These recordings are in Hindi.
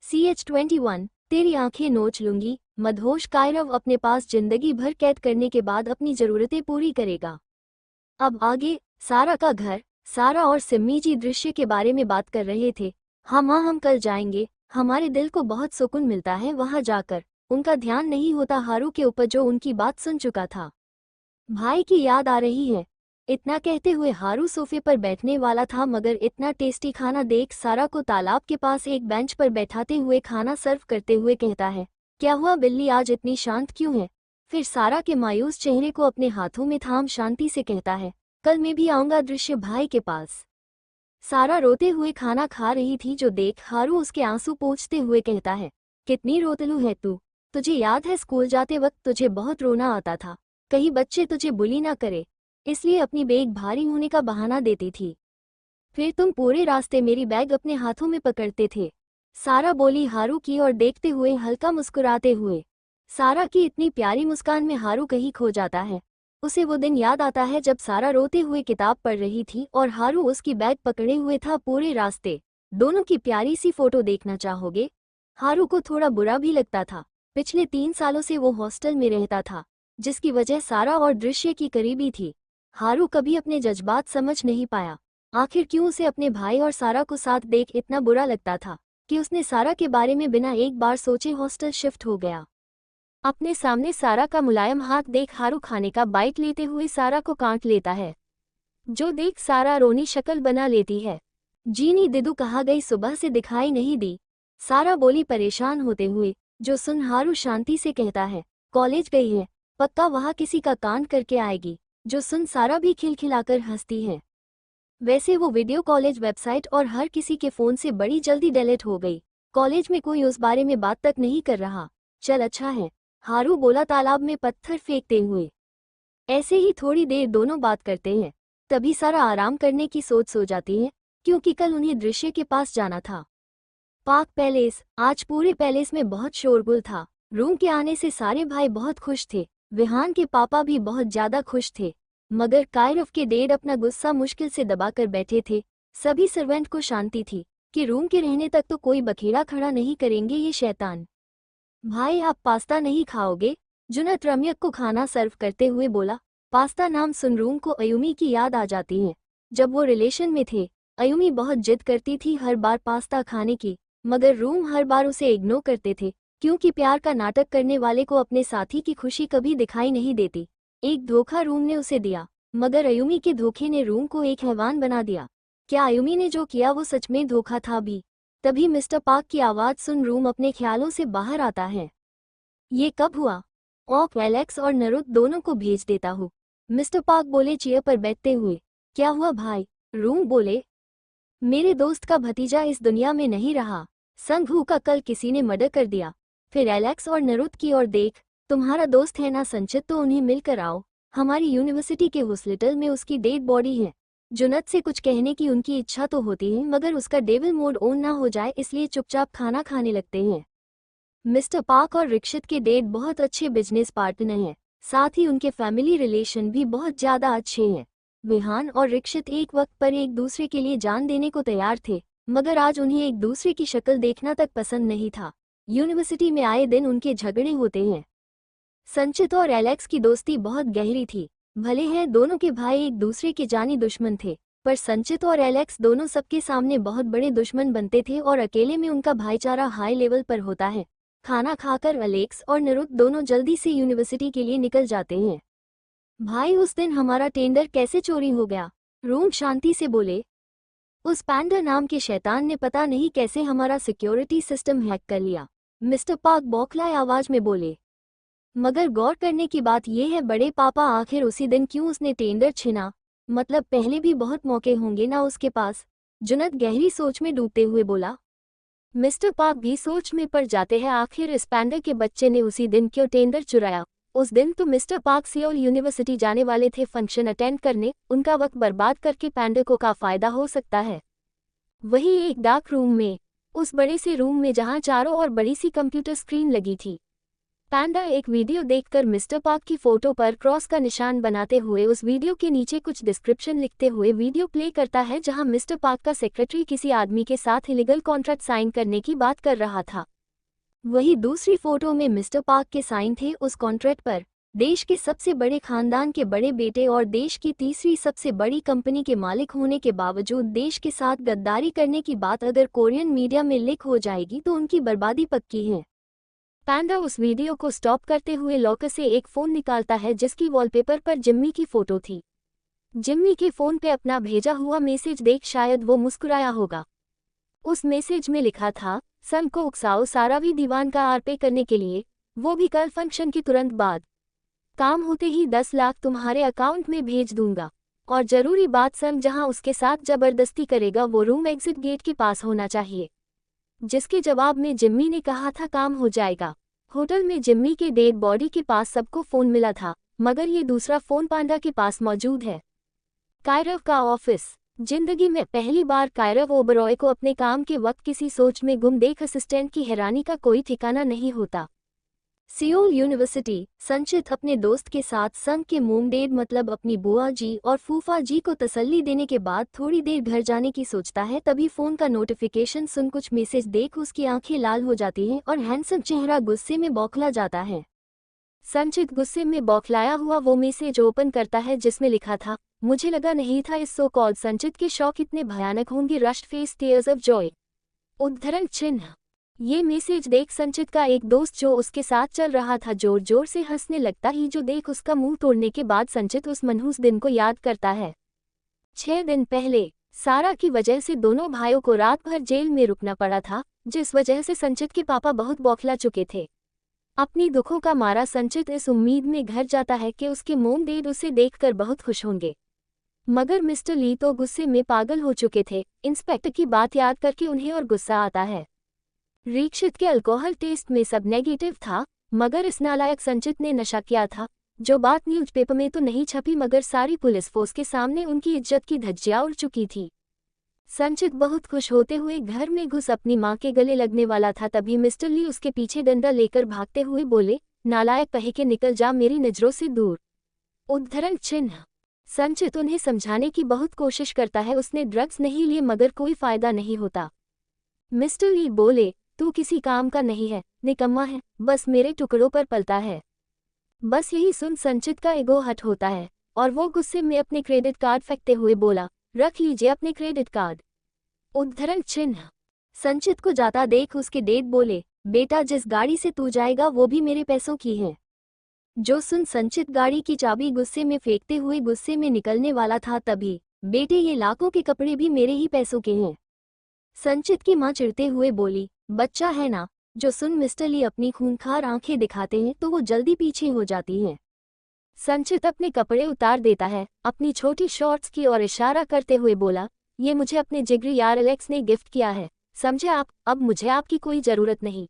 CH21 तेरी आंखें नोच लूंगी। मदहोश कायरव अपने पास जिंदगी भर कैद करने के बाद अपनी जरूरतें पूरी करेगा। अब आगे सारा का घर। सारा और सिम्मी जी दृश्य के बारे में बात कर रहे थे। हाँ हम कल जाएंगे, हमारे दिल को बहुत सुकून मिलता है वहां जाकर। उनका ध्यान नहीं होता हारू के ऊपर जो उनकी बात सुन चुका था। भाई की याद आ रही है। इतना कहते हुए हारू सोफे पर बैठने वाला था, मगर इतना टेस्टी खाना देख सारा को तालाब के पास एक बेंच पर बैठाते हुए खाना सर्व करते हुए कहता है, क्या हुआ बिल्ली, आज इतनी शांत क्यों है? फिर सारा के मायूस चेहरे को अपने हाथों में थाम शांति से कहता है, कल मैं भी आऊंगा दृश्य भाई के पास। सारा रोते हुए खाना खा रही थी जो देख हारू उसके आंसू पोंछते हुए कहता है, कितनी रोतलू है तू। तुझे याद है स्कूल जाते वक्त तुझे बहुत रोना आता था, कहीं बच्चे तुझे बुली ना करे, इसलिए अपनी बैग भारी होने का बहाना देती थी। फिर तुम पूरे रास्ते मेरी बैग अपने हाथों में पकड़ते थे। सारा बोली हारू की ओर देखते हुए हल्का मुस्कुराते हुए। सारा की इतनी प्यारी मुस्कान में हारू कहीं खो जाता है। उसे वो दिन याद आता है जब सारा रोते हुए किताब पढ़ रही थी और हारू उसकी बैग पकड़े हुए था पूरे रास्ते। दोनों की प्यारी सी फोटो देखना चाहोगे? हारू को थोड़ा बुरा भी लगता था। पिछले 3 सालों से वो हॉस्टल में रहता था, जिसकी वजह सारा और दृश्य की करीबी थी। हारू कभी अपने जज्बात समझ नहीं पाया। आखिर क्यों उसे अपने भाई और सारा को साथ देख इतना बुरा लगता था कि उसने सारा के बारे में बिना एक बार सोचे हॉस्टल शिफ्ट हो गया। अपने सामने सारा का मुलायम हाथ देख हारू खाने का बाइट लेते हुए सारा को काट लेता है, जो देख सारा रोनी शक्ल बना लेती है। जीनी दिदू कहाँ गई, सुबह से दिखाई नहीं दी? सारा बोली परेशान होते हुए, जो सुन हारू शांति से कहता है, कॉलेज गई है, पक्का वहाँ किसी का कांड करके आएगी। जो सुन सारा भी खिलखिलाकर हंसती है। वैसे वो वीडियो कॉलेज वेबसाइट और हर किसी के फ़ोन से बड़ी जल्दी डिलीट हो गई। कॉलेज में कोई उस बारे में बात तक नहीं कर रहा। चल अच्छा है, हारू बोला तालाब में पत्थर फेंकते हुए। ऐसे ही थोड़ी देर दोनों बात करते हैं, तभी सारा आराम करने की सोच सो जाती है, क्योंकि कल उन्हें दृश्य के पास जाना था। Park palace. आज पूरे पैलेस में बहुत शोरगुल था। रूम के आने से सारे भाई बहुत खुश थे। विहान के पापा भी बहुत ज्यादा खुश थे, मगर कायरव के डैड अपना गुस्सा मुश्किल से दबाकर बैठे थे। सभी सर्वेंट को शांति थी कि रूम के रहने तक तो कोई बखेड़ा खड़ा नहीं करेंगे ये शैतान। भाई आप पास्ता नहीं खाओगे? जुनत रम्यक को खाना सर्व करते हुए बोला। पास्ता नाम सुन रूम को अयुमी की याद आ जाती है। जब वो रिलेशन में थे, अयुमी बहुत जिद करती थी हर बार पास्ता खाने की, मगर रूम हर बार उसे इग्नोर करते थे, क्योंकि प्यार का नाटक करने वाले को अपने साथी की खुशी कभी दिखाई नहीं देती। एक धोखा रूम ने उसे दिया, मगर अयुमी के धोखे ने रूम को एक हैवान बना दिया। क्या अयुमी ने जो किया वो सच में धोखा था भी? तभी मिस्टर पार्क की आवाज़ सुन रूम अपने ख्यालों से बाहर आता है। ये कब हुआ? ऑफ एलेक्स और नरुत दोनों को भेज देता हूँ, मिस्टर पार्क बोले चेयर पर बैठते हुए। क्या हुआ भाई? रूम बोले, मेरे दोस्त का भतीजा इस दुनिया में नहीं रहा। संघू का कल किसी ने मर्डर कर दिया। फिर एलेक्स और नरुत की ओर देख, तुम्हारा दोस्त है ना संचित, तो उन्हें मिलकर आओ। हमारी यूनिवर्सिटी के हॉस्पिटल में उसकी डेड बॉडी है। जुनत से कुछ कहने की उनकी इच्छा तो होती है, मगर उसका डेविल मोड ऑन ना हो जाए इसलिए चुपचाप खाना खाने लगते हैं। मिस्टर पार्क और रिक्षित के डेड बहुत अच्छे बिजनेस पार्टनर हैं, साथ ही उनके फैमिली रिलेशन भी बहुत ज़्यादा अच्छे हैं। विहान और रिक्षित एक वक्त पर एक दूसरे के लिए जान देने को तैयार थे, मगर आज उन्हें एक दूसरे की शक्ल देखना तक पसंद नहीं था। यूनिवर्सिटी में आए दिन उनके झगड़े होते हैं। संचित और एलेक्स की दोस्ती बहुत गहरी थी। भले हैं दोनों के भाई एक दूसरे के जानी दुश्मन थे, पर संचित और एलेक्स दोनों सबके सामने बहुत बड़े दुश्मन बनते थे और अकेले में उनका भाईचारा हाई लेवल पर होता है। खाना खाकर एलेक्स और नरुत दोनों जल्दी से यूनिवर्सिटी के लिए निकल जाते हैं। भाई उस दिन हमारा टेंडर कैसे चोरी हो गया? रूम शांति से बोले। उस पैंडर नाम के शैतान ने पता नहीं कैसे हमारा सिक्योरिटी सिस्टम हैक कर लिया, मिस्टर पार्क बौखलाए आवाज में बोले। मगर गौर करने की बात यह है बड़े पापा, आखिर उसी दिन क्यों उसने टेंडर छिना? मतलब पहले भी बहुत मौके होंगे ना उसके पास? जुनत गहरी सोच में डूबते हुए बोला। मिस्टर पार्क भी सोच में पड़ जाते हैं, आखिर इस पैंडर के बच्चे ने उसी दिन क्यों टेंडर चुराया? उस दिन तो मिस्टर पार्क सियोल यूनिवर्सिटी जाने वाले थे फंक्शन अटेंड करने, उनका वक्त बर्बाद करके पैंडर को क्या फायदा हो सकता है? वही एक डार्क रूम में, उस बड़े से रूम में जहां चारों ओर बड़ी सी कंप्यूटर स्क्रीन लगी थी। पैंडा एक वीडियो देखकर मिस्टर पार्क की फोटो पर क्रॉस का निशान बनाते हुए उस वीडियो के नीचे कुछ डिस्क्रिप्शन लिखते हुए वीडियो प्ले करता है जहां मिस्टर पार्क का सेक्रेटरी किसी आदमी के साथ इलीगल कॉन्ट्रैक्ट साइन करने की बात कर रहा था। वहीं दूसरी फोटो में मिस्टर पार्क के साइन थे उस कॉन्ट्रैक्ट पर देश के सबसे बड़े खानदान के बड़े बेटे और देश की तीसरी सबसे बड़ी कंपनी के मालिक होने के बावजूद देश के साथ गद्दारी करने की बात अगर कोरियन मीडिया में लीक हो जाएगी तो उनकी बर्बादी पक्की है। पैंडा उस वीडियो को स्टॉप करते हुए लॉकर से एक फ़ोन निकालता है जिसकी वॉलपेपर पर जिम्मी की फ़ोटो थी। जिम्मी के फ़ोन पे अपना भेजा हुआ मैसेज देख शायद वो मुस्कुराया होगा। उस मैसेज में लिखा था, सन को उकसाओ सारा भी दीवान का आर पे करने के लिए, वो भी कल फंक्शन की तुरंत बाद। काम होते ही 10 लाख तुम्हारे अकाउंट में भेज दूंगा। और ज़रूरी बात सन जहां उसके साथ ज़बरदस्ती करेगा वो रूम एग्जिट गेट के पास होना चाहिए। जिसके जवाब में जिम्मी ने कहा था काम हो जाएगा। होटल में जिम्मी के डेड बॉडी के पास सबको फ़ोन मिला था, मगर ये दूसरा फ़ोन पैंडा के पास मौजूद है। कायरव का ऑफिस। जिंदगी में पहली बार कायरव ओबरॉय को अपने काम के वक्त किसी सोच में गुम देख असिस्टेंट की हैरानी का कोई ठिकाना नहीं होता। Seoul university. संचित अपने दोस्त के साथ संग के मोमडेड मतलब अपनी बुआ जी और फूफा जी को तसल्ली देने के बाद थोड़ी देर घर जाने की सोचता है, तभी फोन का नोटिफिकेशन सुन कुछ मैसेज देख उसकी आंखें लाल हो जाती हैं और हैंडसम चेहरा गुस्से में बौखला जाता है। संचित गुस्से में बौखलाया हुआ वो मैसेज ओपन करता है जिसमें लिखा था, मुझे लगा नहीं था इस सो कॉल्ड संचित के शौक इतने भयानक होंगे। Rushed face tears of Joy. उद्धरण चिन्ह। ये मैसेज देख संचित का एक दोस्त जो उसके साथ चल रहा था जोर जोर से हंसने लगता ही जो देख उसका मुंह तोड़ने के बाद संचित उस मनहूस दिन को याद करता है। 6 दिन पहले सारा की वजह से दोनों भाइयों को रात भर जेल में रुकना पड़ा था, जिस वजह से संचित के पापा बहुत बौखला चुके थे। अपनी दुखों का मारा संचित इस उम्मीद में घर जाता है कि उसके मोम डैड उसे देखकर बहुत खुश होंगे, मगर मिस्टर ली तो गुस्से में पागल हो चुके थे। इंस्पेक्टर की बात याद करके उन्हें और गुस्सा आता है। रीक्षित के अल्कोहल टेस्ट में सब नेगेटिव था, मगर इस नालायक संचित ने नशा किया था, जो बात न्यूज़पेपर में तो नहीं छपी मगर सारी पुलिस फोर्स के सामने उनकी इज्जत की धज्जियां उड़ चुकी थी। संचित बहुत खुश होते हुए घर में घुस अपनी मां के गले लगने वाला था, तभी मिस्टर ली उसके पीछे डंडा लेकर भागते हुए बोले, नालायक कहे के निकल जा मेरी नजरों से दूर। उद्धरण चिन्ह। संचित उन्हें समझाने की बहुत कोशिश करता है उसने ड्रग्स नहीं लिए मगर कोई फायदा नहीं होता। मिस्टर ली बोले, तू किसी काम का नहीं है, निकम्मा है, बस मेरे टुकड़ों पर पलता है। बस यही सुन संचित का ईगो हट होता है और वो गुस्से में अपने क्रेडिट कार्ड फेंकते हुए बोला, रख लीजिए अपने क्रेडिट कार्ड। उद्धरण चिन्ह। संचित को जाता देख उसके डैड बोले, बेटा जिस गाड़ी से तू जाएगा वो भी मेरे पैसों की है। जो सुन संचित गाड़ी की चाबी गुस्से में फेंकते हुए गुस्से में निकलने वाला था, तभी बेटे ये लाखों के कपड़े भी मेरे ही पैसों के हैं। संचित की मां चिढ़ते हुए बोली, बच्चा है ना। जो सुन मिस्टर ली अपनी खूंखार आंखें दिखाते हैं तो वो जल्दी पीछे हो जाती हैं। संचित अपने कपड़े उतार देता है, अपनी छोटी शॉर्ट्स की ओर इशारा करते हुए बोला, ये मुझे अपने जिगरी यार एलेक्स ने गिफ्ट किया है, समझे आप, अब मुझे आपकी कोई जरूरत नहीं।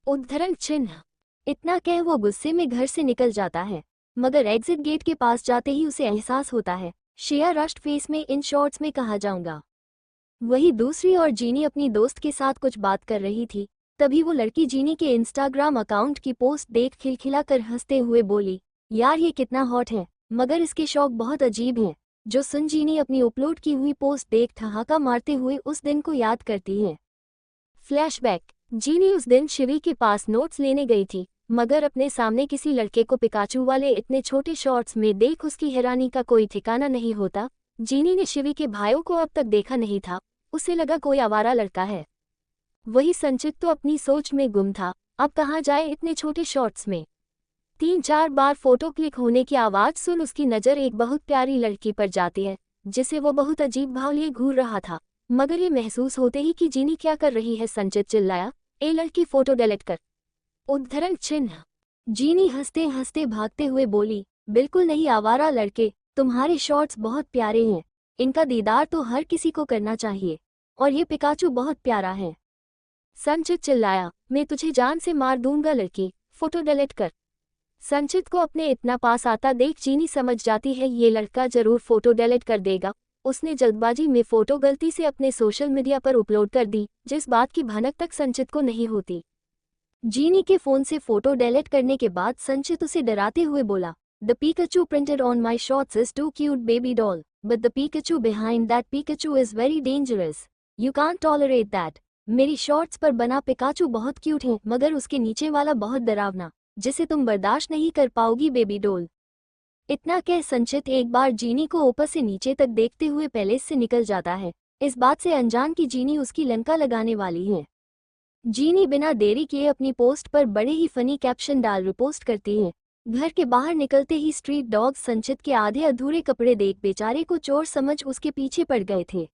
उद्धरण चिन्ह। इतना कह वो गुस्से में घर से निकल जाता है, मगर एग्जिट गेट के पास जाते ही उसे एहसास होता है, शेया रश्ड फेस में इन शॉर्ट्स में कहाँ जाऊंगा। वही दूसरी और जीनी अपनी दोस्त के साथ कुछ बात कर रही थी, तभी वो लड़की जीनी के इंस्टाग्राम अकाउंट की पोस्ट देख खिलखिलाकर हंसते हुए बोली, यार ये कितना हॉट है, मगर इसके शौक बहुत अजीब हैं। जो सुन जीनी अपनी अपलोड की हुई पोस्ट देख ठहाका मारते हुए उस दिन को याद करती है। फ्लैशबैक। जीनी उस दिन शिवी के पास नोट्स लेने गई थी, मगर अपने सामने किसी लड़के को पिकाचू वाले इतने छोटे शॉर्ट्स में देख उसकी हैरानी का कोई ठिकाना नहीं होता। जीनी ने शिवी के भाइयों को अब तक देखा नहीं था, उसे लगा कोई आवारा लड़का है। वही संचित तो अपनी सोच में गुम था, अब कहाँ जाए इतने छोटे शॉर्ट्स में। 3-4 बार फोटो क्लिक होने की आवाज़ सुन उसकी नज़र एक बहुत प्यारी लड़की पर जाती है, जिसे वो बहुत अजीब भाव लिए घूर रहा था, मगर ये महसूस होते ही कि जीनी क्या कर रही है, संचित चिल्लाया, ए लड़की फोटो डिलीट कर। उद्धरण चिन्ह। जीनी हंसते हंसते भागते हुए बोली, बिल्कुल नहीं आवारा लड़के, तुम्हारे शॉर्ट्स बहुत प्यारे हैं, इनका दीदार तो हर किसी को करना चाहिए, और ये पिकाचू बहुत प्यारा है। संचित चिल्लाया, मैं तुझे जान से मार दूंगा लड़की, फोटो डिलीट कर। संचित को अपने इतना पास आता देख जीनी समझ जाती है ये लड़का जरूर फोटो डिलीट कर देगा। उसने जल्दबाजी में फोटो गलती से अपने सोशल मीडिया पर अपलोड कर दी, जिस बात की भनक तक संचित को नहीं होती। जीनी के फोन से फोटो डिलीट करने के बाद संचित उसे डराते हुए बोला, the Pikachu printed on my shorts is too cute baby doll, but the Pikachu behind that Pikachu is very dangerous, you can't tolerate that. मेरी शॉर्ट्स पर बना पिकाचू बहुत क्यूट है, मगर उसके नीचे वाला बहुत डरावना, जिसे तुम बर्दाश्त नहीं कर पाओगी बेबी डॉल। इतना कह संचित एक बार जीनी को ऊपर से नीचे तक देखते हुए पैलेस से निकल जाता है, इस बात से अनजान कि जीनी उसकी लंका लगाने वाली है। जीनी बिना देरी किए अपनी पोस्ट पर बड़े ही फनी कैप्शन डाल रिपोस्ट करती है। घर के बाहर निकलते ही स्ट्रीट डॉग्स संचित के आधे अधूरे कपड़े देख बेचारे को चोर समझ उसके पीछे पड़ गए थे।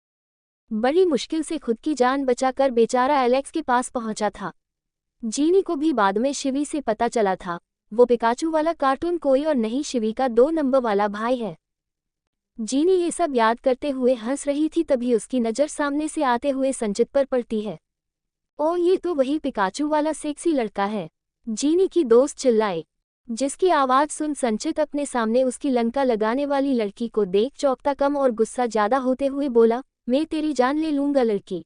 बड़ी मुश्किल से खुद की जान बचाकर बेचारा एलेक्स के पास पहुंचा था। जीनी को भी बाद में शिवी से पता चला था, वो पिकाचू वाला कार्टून कोई और नहीं शिवी का 2 नंबर वाला भाई है। जीनी ये सब याद करते हुए हंस रही थी, तभी उसकी नज़र सामने से आते हुए संचित पर पड़ती है। ओ, ये तो वही पिकाचू वाला सेक्सी लड़का है, जीनी की दोस्त चिल्लाए, जिसकी आवाज़ सुन संचित अपने सामने उसकी लंका लगाने वाली लड़की को देख चौंकता कम और गुस्सा ज्यादा होते हुए बोला, मैं तेरी जान ले लूंगा लड़की।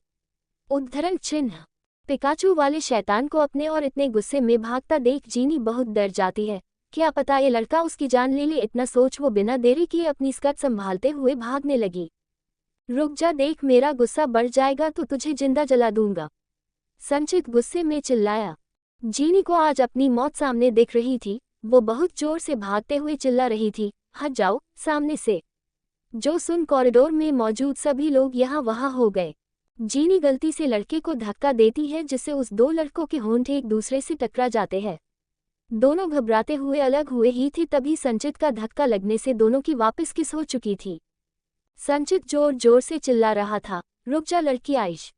उद्धरण चिन्ह। पिकाचू वाले शैतान को अपने और इतने गुस्से में भागता देख जीनी बहुत डर जाती है, क्या पता ये लड़का उसकी जान ले ले, इतना सोच वो बिना देरी किए अपनी स्कर्ट संभालते हुए भागने लगी। रुक जा, देख मेरा गुस्सा बढ़ जाएगा तो तुझे जिंदा जला दूंगा, संचित गुस्से में चिल्लाया। जीनी को आज अपनी मौत सामने दिख रही थी, वो बहुत जोर से भागते हुए चिल्ला रही थी, हट जाओ सामने से। जो सुन कॉरिडोर में मौजूद सभी लोग यहाँ वहाँ हो गए। जीनी गलती से लड़के को धक्का देती है, जिससे उस 2 लड़कों के होंठ एक दूसरे से टकरा जाते हैं। दोनों घबराते हुए अलग हुए ही थे, तभी संचित का धक्का लगने से दोनों की वापस किस हो चुकी थी। संचित जोर जोर से चिल्ला रहा था, रुक जा लड़की आइश।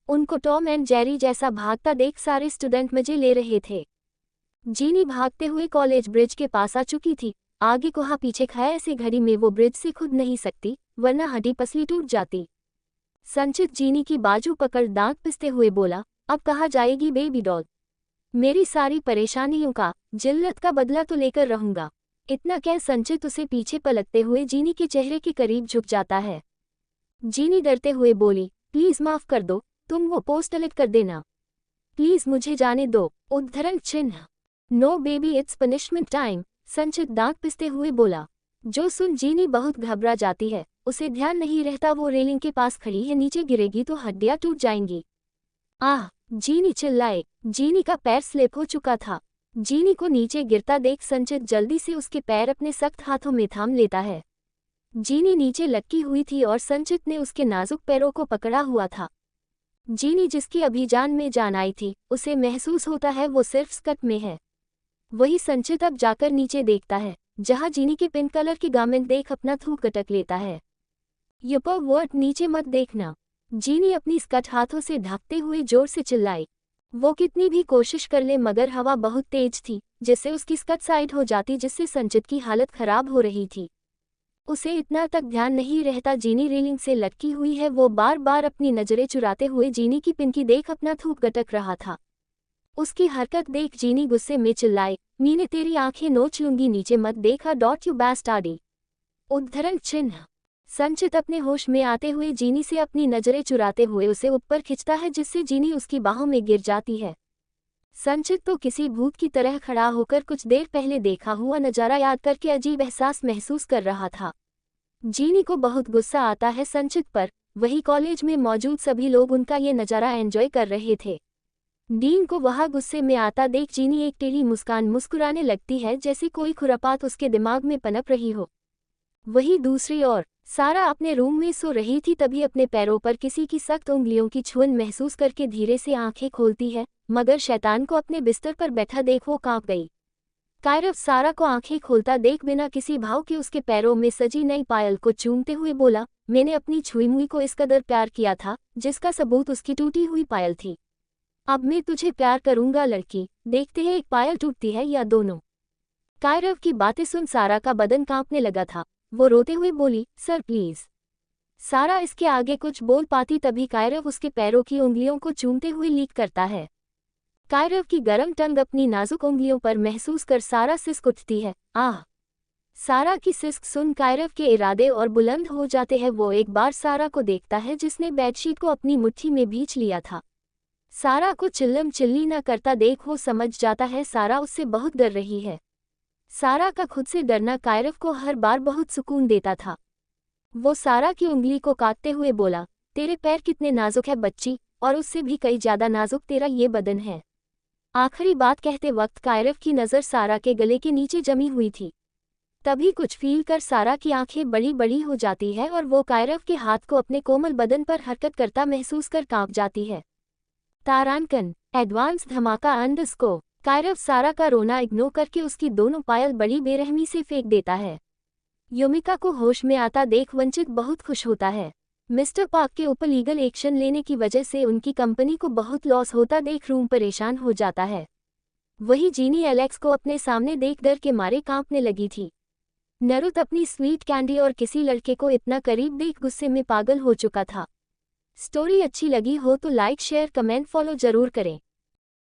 उनको टॉम एंड जेरी जैसा भागता देख सारे स्टूडेंट मजे ले रहे थे। जीनी भागते हुए कॉलेज ब्रिज के पास आ चुकी थी, आगे कोहा पीछे खाया, ऐसी घड़ी में वो ब्रिज से खुद नहीं सकती, वरना हड्डी पसली टूट जाती। संचित जीनी की बाजू पकड़ दांत पिसते हुए बोला, अब कहाँ जाएगी बेबी डॉल, मेरी सारी परेशानियों का, जिल्लत का बदला तो लेकर रहूंगा। इतना कह संचित उसे पीछे पलटते हुए जीनी के चेहरे के करीब झुक जाता है। जीनी डरते हुए बोली, प्लीज माफ कर दो, तुम वो पोस्ट डिलीट कर देना, प्लीज मुझे जाने दो। उद्धरण चिन्ह। No baby it's punishment time, Sanchit दांत पिसते हुए बोला। जो सुन जीनी बहुत घबरा जाती है, उसे ध्यान नहीं रहता वो रेलिंग के पास खड़ी है, नीचे गिरेगी तो हड्डियां टूट जाएंगी। आह, जीनी चिल्लाए। जीनी का पैर स्लिप हो चुका था। जीनी को नीचे गिरता देख संचित जल्दी से उसके पैर अपने सख्त हाथों में थाम लेता है। जीनी नीचे लटकी हुई थी और संचित ने उसके नाजुक पैरों को पकड़ा हुआ था। जीनी जिसकी अभी जान में जान आई थी, उसे महसूस होता है वो सिर्फ स्कर्ट में है। वही संचित अब जाकर नीचे देखता है, जहां जीनी के पिंक कलर की गारमेंट देख अपना थूक गटक लेता है। युपर वर्ड, नीचे मत देखना, जीनी अपनी स्कर्ट हाथों से ढकते हुए जोर से चिल्लाई। वो कितनी भी कोशिश कर ले मगर हवा बहुत तेज थी, जिससे उसकी स्कर्ट साइड हो जाती, जिससे संचित की हालत खराब हो रही थी। उसे इतना तक ध्यान नहीं रहता जीनी रेलिंग से लटकी हुई है, वो बार बार अपनी नजरें चुराते हुए जीनी की पिंकी देख अपना थूक गटक रहा था। उसकी हरकत देख जीनी गुस्से में चिल्लाए, मीने तेरी आंखें नोच लूंगी, नीचे मत देखा, डॉट यू बास्टार्डी। उद्धरण चिन्ह। संचित अपने होश में आते हुए जीनी से अपनी नजरें चुराते हुए उसे ऊपर खिंचता है, जिससे जीनी उसकी बाहों में गिर जाती है। संचित तो किसी भूत की तरह खड़ा होकर कुछ देर पहले देखा हुआ नजारा याद करके अजीब एहसास महसूस कर रहा था। जीनी को बहुत गुस्सा आता है संचित पर, वही कॉलेज में मौजूद सभी लोग उनका ये नजारा एंजॉय कर रहे थे। डीन को वहाँ गुस्से में आता देख जीनी एक टेढ़ी मुस्कान मुस्कुराने लगती है, जैसे कोई खुरापात उसके दिमाग में पनप रही हो। वही दूसरी ओर सारा अपने रूम में सो रही थी, तभी अपने पैरों पर किसी की सख्त उंगलियों की छुअन महसूस करके धीरे से आंखें खोलती है, मगर शैतान को अपने बिस्तर पर बैठा देख वो कांप गई। कायरव सारा को आंखें खोलता देख बिना किसी भाव के उसके पैरों में सजी नई पायल को चूमते हुए बोला, मैंने अपनी छुई मुई को इस कदर प्यार किया था, जिसका सबूत उसकी टूटी हुई पायल थी। अब मैं तुझे प्यार करूंगा लड़की, देखते हैं एक पायल टूटती है या दोनों। कायरव की बातें सुन सारा का बदन कांपने लगा था, वो रोते हुए बोली, सर प्लीज। सारा इसके आगे कुछ बोल पाती, तभी कायरव उसके पैरों की उंगलियों को चूमते हुए लीक करता है। कायरव की गर्म टंग अपनी नाजुक उंगलियों पर महसूस कर सारा सिसक उठती है। आह! सारा की सिसक सुन कायरव के इरादे और बुलंद हो जाते हैं। वो एक बार सारा को देखता है, जिसने बेडशीट को अपनी मुट्ठी में भींच लिया था। सारा को चिल्लम चिल्ली न करता देख वो समझ जाता है सारा उससे बहुत डर रही है। सारा का खुद से डरना कायरव को हर बार बहुत सुकून देता था। वो सारा की उंगली को काटते हुए बोला, तेरे पैर कितने नाजुक है बच्ची, और उससे भी कई ज्यादा नाजुक तेरा ये बदन है। आखिरी बात कहते वक्त कायरव की नज़र सारा के गले के नीचे जमी हुई थी। तभी कुछ फील कर सारा की आंखें बड़ी बड़ी हो जाती है और वो कायरव के हाथ को अपने कोमल बदन पर हरकत करता महसूस कर कांप जाती है। तारांकन एडवांस धमाका अंडरस्कोर। कायरव सारा का रोना इग्नोर करके उसकी दोनों पायल बड़ी बेरहमी से फेंक देता है। युमिका को होश में आता देख वंचित बहुत खुश होता है। मिस्टर पार्क के ऊपर लीगल एक्शन लेने की वजह से उनकी कंपनी को बहुत लॉस होता देख रूम परेशान हो जाता है। वही जीनी एलेक्स को अपने सामने देख डर के मारे कांपने लगी थी। नरुत अपनी स्वीट कैंडी और किसी लड़के को इतना करीब देख गुस्से में पागल हो चुका था। स्टोरी अच्छी लगी हो तो लाइक शेयर कमेंट फॉलो जरूर करें।